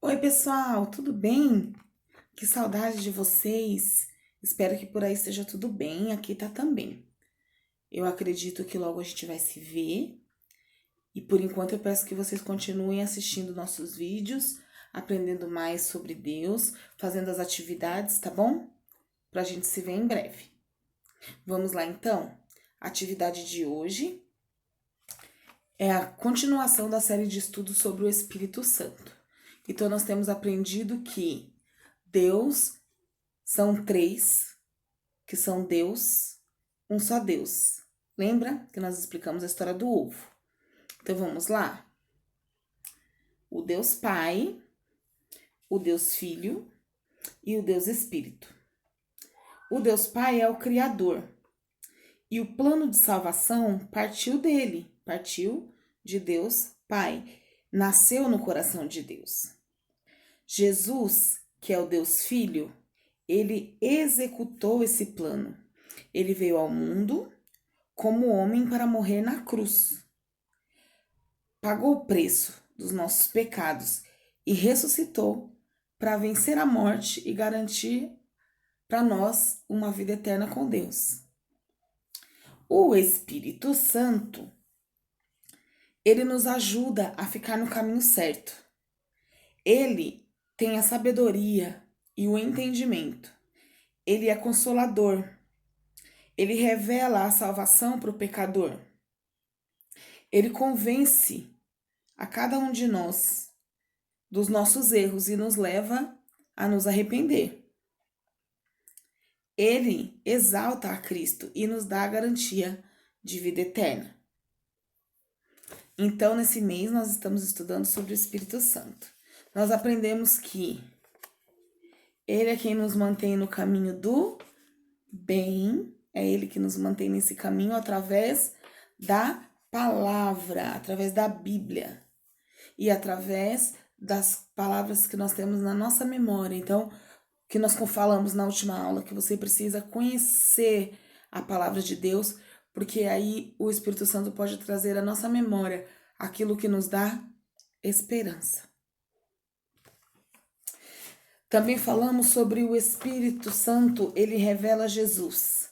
Oi, pessoal, tudo bem? Que saudade de vocês. Espero que por aí esteja tudo bem, aqui tá também. Eu acredito que logo a gente vai se ver e por enquanto eu peço que vocês continuem assistindo nossos vídeos, aprendendo mais sobre Deus, fazendo as atividades, tá bom? Pra gente se ver em breve. Vamos lá então? A atividade de hoje é a continuação da série de estudos sobre o Espírito Santo. Então, nós temos aprendido que Deus são três, que são Deus, um só Deus. Lembra que nós explicamos a história do ovo? Então vamos lá? O Deus Pai, o Deus Filho e o Deus Espírito. O Deus Pai é o Criador. E o plano de salvação partiu dele, partiu de Deus Pai, nasceu no coração de Deus. Jesus, que é o Deus Filho, ele executou esse plano. Ele veio ao mundo como homem para morrer na cruz. Pagou o preço dos nossos pecados e ressuscitou para vencer a morte e garantir para nós uma vida eterna com Deus. O Espírito Santo, ele nos ajuda a ficar no caminho certo. Ele tem a sabedoria e o entendimento. Ele é consolador. Ele revela a salvação para o pecador. Ele convence a cada um de nós dos nossos erros e nos leva a nos arrepender. Ele exalta a Cristo e nos dá a garantia de vida eterna. Então, nesse mês, nós estamos estudando sobre o Espírito Santo. Nós aprendemos que ele é quem nos mantém no caminho do bem, é ele que nos mantém nesse caminho através da palavra, através da Bíblia e através das palavras que nós temos na nossa memória. Então, que nós falamos na última aula, que você precisa conhecer a palavra de Deus, porque aí o Espírito Santo pode trazer à nossa memória aquilo que nos dá esperança. Também falamos sobre o Espírito Santo, ele revela Jesus,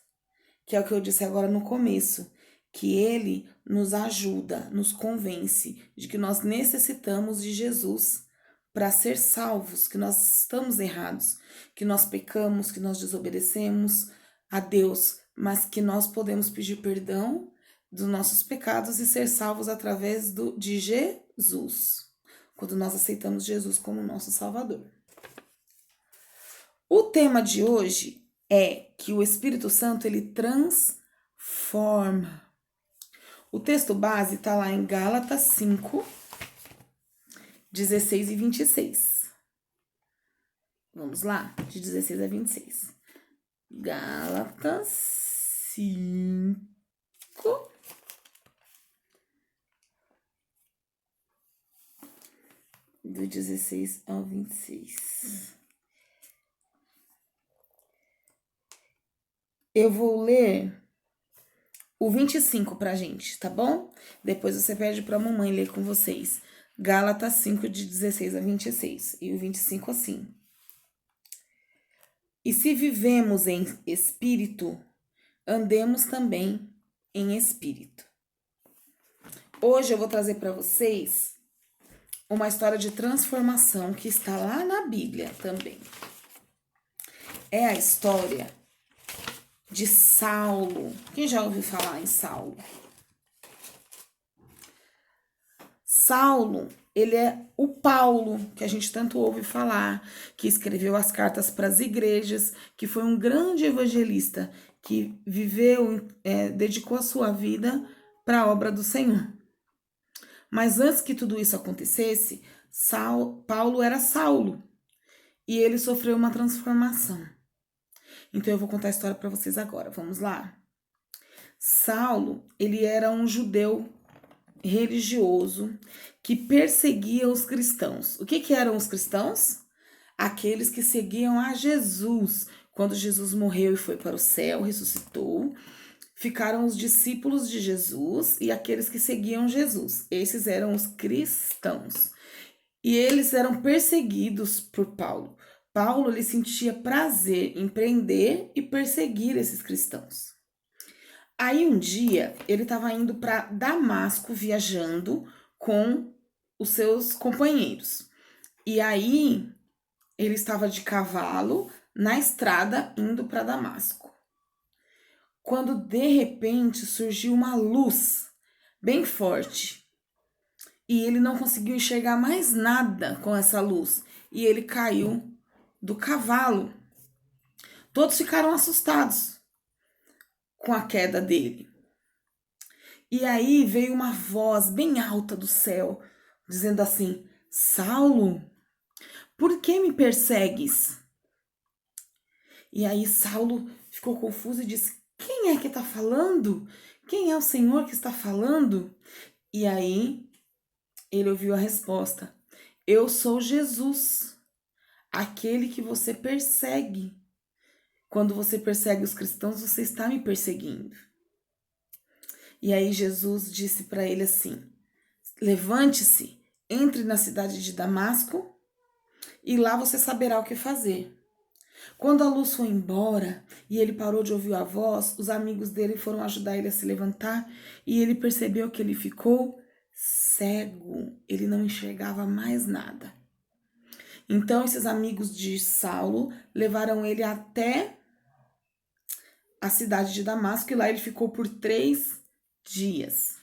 que é o que eu disse agora no começo, que ele nos ajuda, nos convence de que nós necessitamos de Jesus para ser salvos, que nós estamos errados, que nós pecamos, que nós desobedecemos a Deus, mas que nós podemos pedir perdão dos nossos pecados e ser salvos através de Jesus, quando nós aceitamos Jesus como nosso Salvador. O tema de hoje é que o Espírito Santo ele transforma. O texto base está lá em Gálatas 5, 16 e 26. Vamos lá, de 16 a 26. Gálatas 5, do 16 ao 26. Eu vou ler o 25 pra gente, tá bom? Depois você pede pra mamãe ler com vocês. Gálatas 5, de 16 a 26. E o 25 assim. E se vivemos em espírito, andemos também em espírito. Hoje eu vou trazer para vocês uma história de transformação que está lá na Bíblia também. É a história de Saulo. Quem já ouviu falar em Saulo? Saulo, ele é o Paulo, que a gente tanto ouve falar, que escreveu as cartas para as igrejas, que foi um grande evangelista, que viveu, dedicou a sua vida para a obra do Senhor. Mas antes que tudo isso acontecesse, Paulo era Saulo, e ele sofreu uma transformação. Então eu vou contar a história para vocês agora. Vamos lá? Saulo, ele era um judeu religioso que perseguia os cristãos. O que eram os cristãos? Aqueles que seguiam a Jesus. Quando Jesus morreu e foi para o céu, ressuscitou, ficaram os discípulos de Jesus e aqueles que seguiam Jesus. Esses eram os cristãos. e eles eram perseguidos por Paulo. Paulo ele sentia prazer em prender e perseguir esses cristãos. Aí um dia ele estava indo para Damasco viajando com os seus companheiros. E aí ele estava de cavalo na estrada indo para Damasco. Quando de repente surgiu uma luz bem forte e ele não conseguiu enxergar mais nada com essa luz e ele caiu do cavalo. Todos ficaram assustados com a queda dele. E aí veio uma voz bem alta do céu, dizendo assim: Saulo, por que me persegues? E aí Saulo ficou confuso e disse: quem é que está falando? Quem é o Senhor que está falando? E aí ele ouviu a resposta: eu sou Jesus, aquele que você persegue. Quando você persegue os cristãos, você está me perseguindo. E aí Jesus disse para ele assim: levante-se, entre na cidade de Damasco e lá você saberá o que fazer. Quando a luz foi embora e ele parou de ouvir a voz, os amigos dele foram ajudar ele a se levantar e ele percebeu que ele ficou cego. Ele não enxergava mais nada. Então esses amigos de Saulo levaram ele até a cidade de Damasco e lá ele ficou por 3 dias.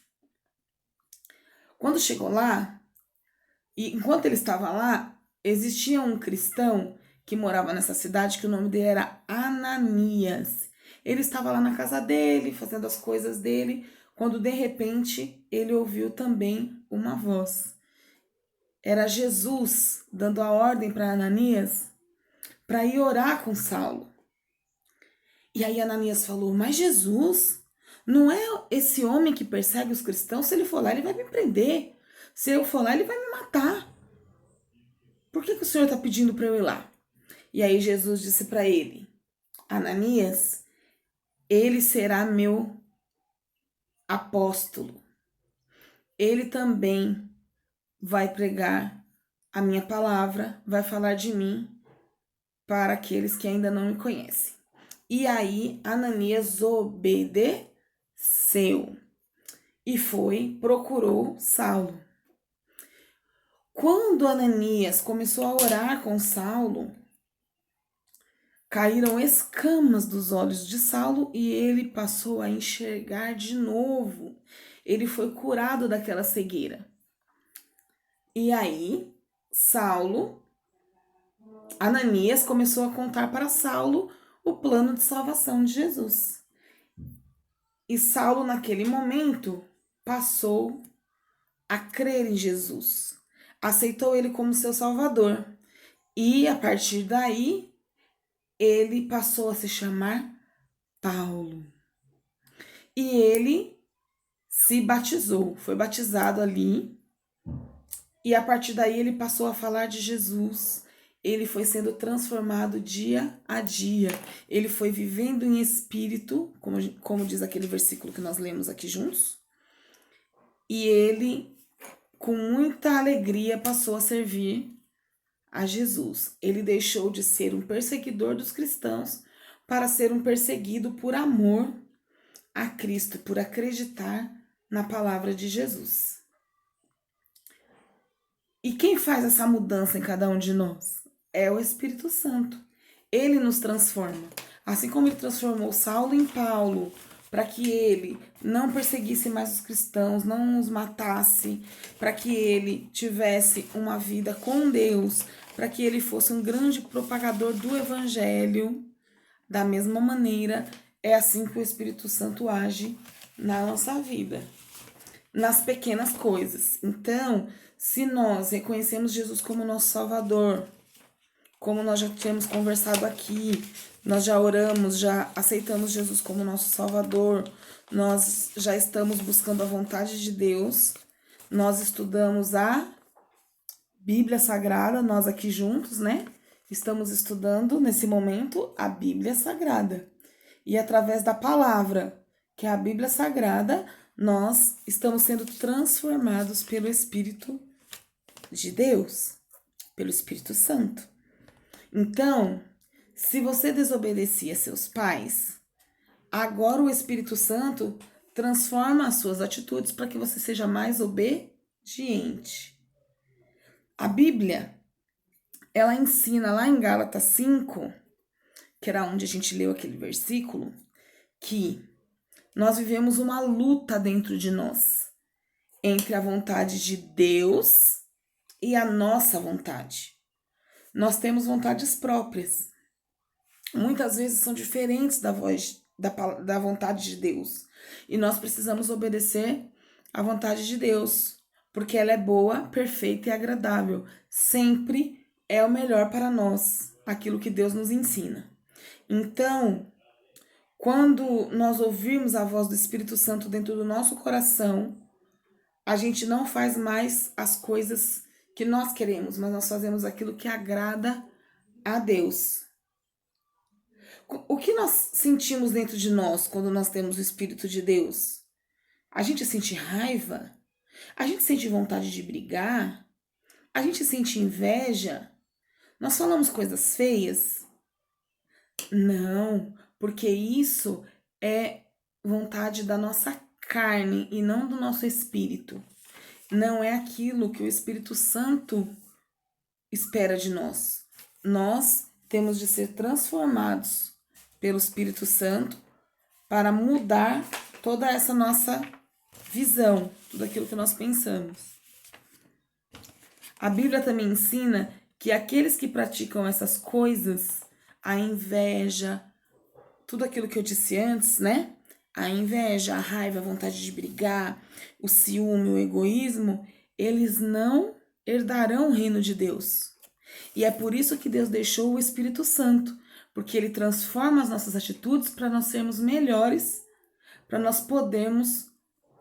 Quando chegou lá, e enquanto ele estava lá, existia um cristão que morava nessa cidade que o nome dele era Ananias. Ele estava lá na casa dele, fazendo as coisas dele, quando de repente ele ouviu também uma voz. Era Jesus dando a ordem para Ananias para ir orar com Saulo. E aí Ananias falou: mas Jesus, não é esse homem que persegue os cristãos? Se ele for lá, ele vai me prender. Se eu for lá, ele vai me matar. Por que o Senhor está pedindo para eu ir lá? E aí Jesus disse para ele: Ananias, ele será meu apóstolo. Ele também vai pregar a minha palavra, vai falar de mim para aqueles que ainda não me conhecem. E aí Ananias obedeceu e procurou Saulo. Quando Ananias começou a orar com Saulo, caíram escamas dos olhos de Saulo e ele passou a enxergar de novo. Ele foi curado daquela cegueira. E aí, Ananias começou a contar para Saulo o plano de salvação de Jesus. E Saulo, naquele momento, passou a crer em Jesus. Aceitou ele como seu salvador. E, a partir daí, ele passou a se chamar Paulo. E ele se batizou, foi batizado ali. E a partir daí ele passou a falar de Jesus. Ele foi sendo transformado dia a dia. Ele foi vivendo em espírito, como diz aquele versículo que nós lemos aqui juntos. E ele, com muita alegria, passou a servir a Jesus. Ele deixou de ser um perseguidor dos cristãos para ser um perseguido por amor a Cristo, por acreditar na palavra de Jesus. E quem faz essa mudança em cada um de nós? É o Espírito Santo. Ele nos transforma. Assim como ele transformou Saulo em Paulo, para que ele não perseguisse mais os cristãos, não os matasse, para que ele tivesse uma vida com Deus, para que ele fosse um grande propagador do Evangelho. Da mesma maneira, é assim que o Espírito Santo age na nossa vida, nas pequenas coisas. Então, se nós reconhecemos Jesus como nosso Salvador, como nós já tínhamos conversado aqui, nós já oramos, já aceitamos Jesus como nosso Salvador, nós já estamos buscando a vontade de Deus, nós estudamos a Bíblia Sagrada, nós aqui juntos, né? Estamos estudando nesse momento a Bíblia Sagrada. E através da palavra, que é a Bíblia Sagrada, nós estamos sendo transformados pelo Espírito de Deus? Pelo Espírito Santo. Então, se você desobedecia seus pais, agora o Espírito Santo transforma as suas atitudes para que você seja mais obediente. A Bíblia, ela ensina lá em Gálatas 5, que era onde a gente leu aquele versículo, que nós vivemos uma luta dentro de nós entre a vontade de Deus e a nossa vontade. Nós temos vontades próprias. Muitas vezes são diferentes da voz da vontade de Deus. E nós precisamos obedecer à vontade de Deus, porque ela é boa, perfeita e agradável. Sempre é o melhor para nós, aquilo que Deus nos ensina. Então, quando nós ouvirmos a voz do Espírito Santo dentro do nosso coração, a gente não faz mais as coisas que nós queremos, mas nós fazemos aquilo que agrada a Deus. O que nós sentimos dentro de nós quando nós temos o Espírito de Deus? A gente sente raiva? A gente sente vontade de brigar? A gente sente inveja? Nós falamos coisas feias? Não, porque isso é vontade da nossa carne e não do nosso espírito. Não é aquilo que o Espírito Santo espera de nós. Nós temos de ser transformados pelo Espírito Santo para mudar toda essa nossa visão, tudo aquilo que nós pensamos. A Bíblia também ensina que aqueles que praticam essas coisas, a inveja, tudo aquilo que eu disse antes, né? A inveja, a raiva, a vontade de brigar, o ciúme, o egoísmo, eles não herdarão o reino de Deus. E é por isso que Deus deixou o Espírito Santo, porque ele transforma as nossas atitudes para nós sermos melhores, para nós podermos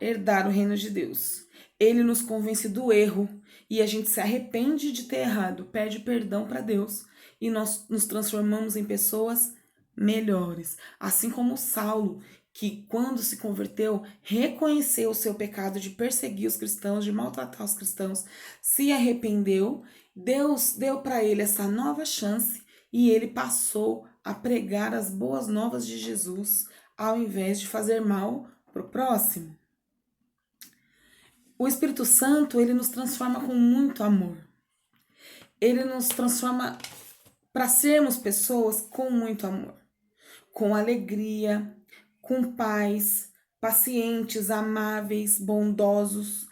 herdar o reino de Deus. Ele nos convence do erro e a gente se arrepende de ter errado, pede perdão para Deus e nós nos transformamos em pessoas melhores. Assim como Saulo, que quando se converteu, reconheceu o seu pecado de perseguir os cristãos, de maltratar os cristãos, se arrependeu, Deus deu para ele essa nova chance e ele passou a pregar as boas novas de Jesus, ao invés de fazer mal para o próximo. O Espírito Santo, ele nos transforma com muito amor. Ele nos transforma para sermos pessoas com muito amor, com alegria, com paz, pacientes, amáveis, bondosos.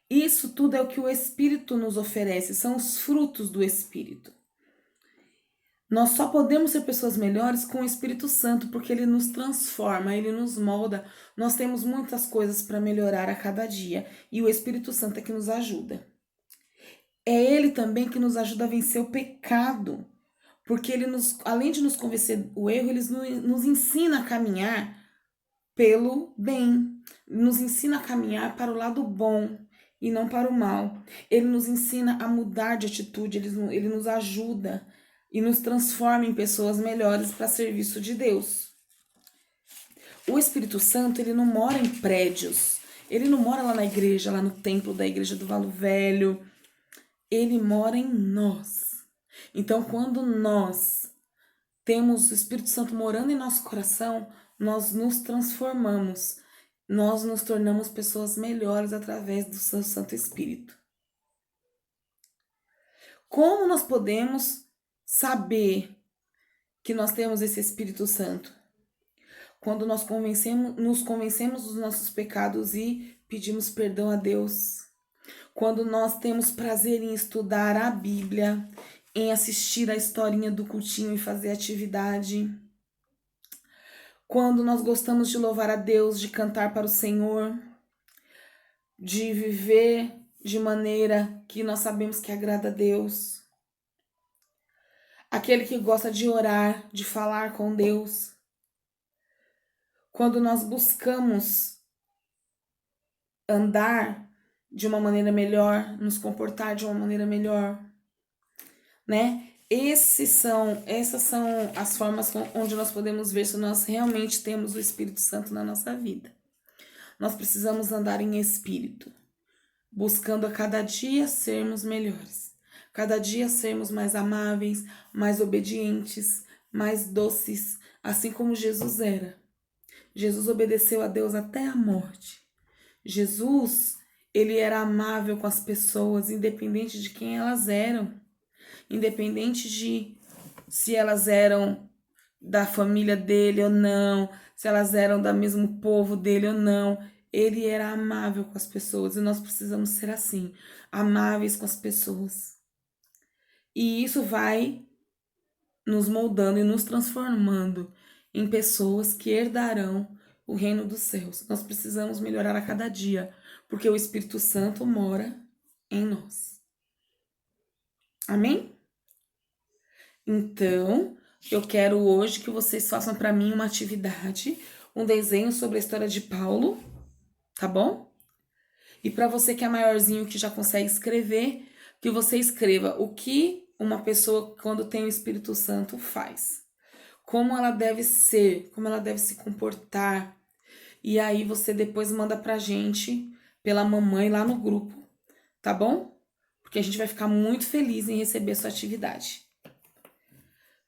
Isso tudo é o que o Espírito nos oferece, são os frutos do Espírito. Nós só podemos ser pessoas melhores com o Espírito Santo, porque ele nos transforma, ele nos molda. Nós temos muitas coisas para melhorar a cada dia e o Espírito Santo é que nos ajuda. É ele também que nos ajuda a vencer o pecado, porque ele além de nos convencer o erro, ele nos ensina a caminhar pelo bem, nos ensina a caminhar para o lado bom e não para o mal. Ele nos ensina a mudar de atitude, ele nos ajuda e nos transforma em pessoas melhores para serviço de Deus. O Espírito Santo, ele não mora em prédios, ele não mora lá na igreja, lá no templo da igreja do Valo Velho, ele mora em nós. Então, quando nós temos o Espírito Santo morando em nosso coração, nós nos transformamos, nós nos tornamos pessoas melhores através do seu Santo Espírito. Como nós podemos saber que nós temos esse Espírito Santo? Quando nós nos convencemos dos nossos pecados e pedimos perdão a Deus. Quando nós temos prazer em estudar a Bíblia, em assistir a historinha do cultinho e fazer atividade. Quando nós gostamos de louvar a Deus, de cantar para o Senhor, de viver de maneira que nós sabemos que agrada a Deus. Aquele que gosta de orar, de falar com Deus. Quando nós buscamos andar de uma maneira melhor, nos comportar de uma maneira melhor, né? Essas são as formas onde nós podemos ver se nós realmente temos o Espírito Santo na nossa vida. Nós precisamos andar em espírito. buscando a cada dia sermos melhores, cada dia sermos mais amáveis, mais obedientes, mais doces, assim como Jesus era. Jesus obedeceu a Deus até a morte. Jesus, ele era amável com as pessoas, independente de quem elas eram, independente de se elas eram da família dele ou não, se elas eram do mesmo povo dele ou não. Ele era amável com as pessoas e nós precisamos ser assim, amáveis com as pessoas. E isso vai nos moldando e nos transformando em pessoas que herdarão o reino dos céus. Nós precisamos melhorar a cada dia, porque o Espírito Santo mora em nós. Amém? Então, eu quero hoje que vocês façam para mim uma atividade, um desenho sobre a história de Paulo, tá bom? E para você que é maiorzinho, que já consegue escrever, que você escreva o que uma pessoa, quando tem o Espírito Santo, faz. Como ela deve ser, como ela deve se comportar. E aí você depois manda pra gente, pela mamãe, lá no grupo, tá bom? Porque a gente vai ficar muito feliz em receber a sua atividade.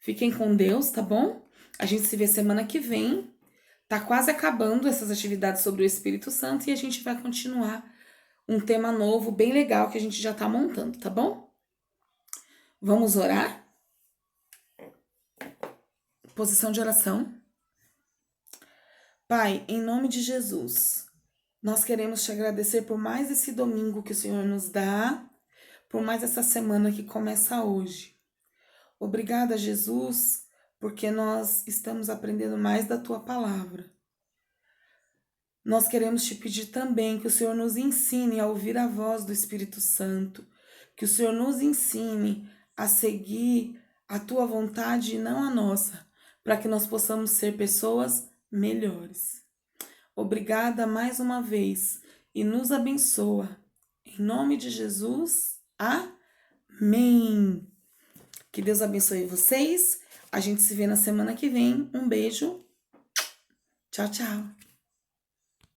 Fiquem com Deus, tá bom? A gente se vê semana que vem. Tá quase acabando essas atividades sobre o Espírito Santo e a gente vai continuar um tema novo, bem legal, que a gente já tá montando, tá bom? Vamos orar? Posição de oração. Pai, em nome de Jesus, nós queremos te agradecer por mais esse domingo que o Senhor nos dá, por mais essa semana que começa hoje. Obrigada, Jesus, porque nós estamos aprendendo mais da tua palavra. Nós queremos te pedir também que o Senhor nos ensine a ouvir a voz do Espírito Santo, que o Senhor nos ensine a seguir a tua vontade e não a nossa, para que nós possamos ser pessoas melhores. Obrigada mais uma vez e nos abençoa. Em nome de Jesus, amém. Que Deus abençoe vocês. A gente se vê na semana que vem. Um beijo. Tchau, tchau.